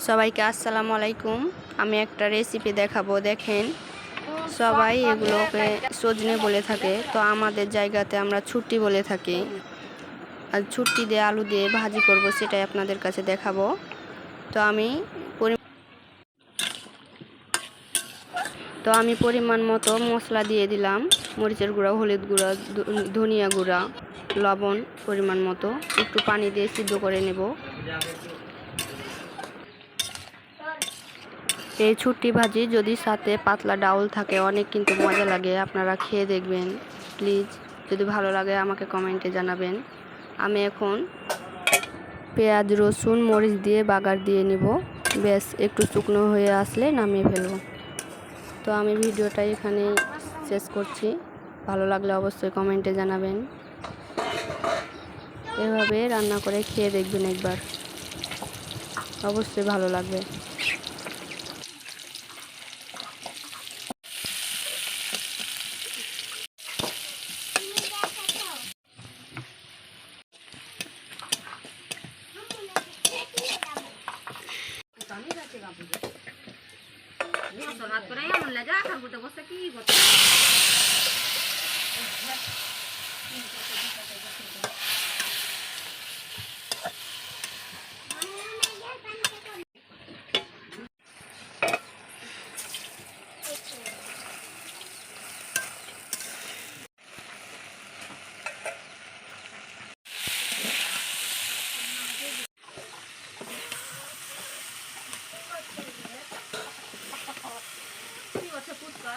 সবাইকে আসসালামু আলাইকুম। আমি একটা রেসিপি দেখাবো, দেখেন। সবাই এগুলোকে সজনে বলে থাকে, তো আমাদের জায়গাতে আমরা ছুট্টি বলে থাকি। আর ছুট্টি দিয়ে আলু দিয়ে ভাজি করব, সেটাই আপনাদের কাছে দেখাবো। তো আমি পরিমাণ মতো মশলা দিয়ে দিলাম, মরিচের গুঁড়া, হলুদ গুঁড়া, ধনিয়া গুঁড়া, লবণ পরিমাণ মতো, একটু পানি দিয়ে সিদ্ধ করে নেব। এই ছুট্টি ভাজি যদি সাথে পাতলা ডাউল থাকে, অনেক কিন্তু মজা লাগে। আপনারা খেয়ে দেখবেন প্লিজ। যদি ভালো লাগে আমাকে কমেন্টে জানাবেন। আমি এখন পেঁয়াজ, রসুন, মরিচ দিয়ে বাগার দিয়ে নিব। ব্যাস একটু শুকনো হয়ে আসলে নামিয়ে ফেলব। তো আমি ভিডিওটা এখানে শেষ করছি। ভালো লাগলে অবশ্যই কমেন্টে জানাবেন। এভাবে রান্না করে খেয়ে দেখবেন একবার, অবশ্যই ভালো লাগবে। কি হচ্ছে ফুচকা?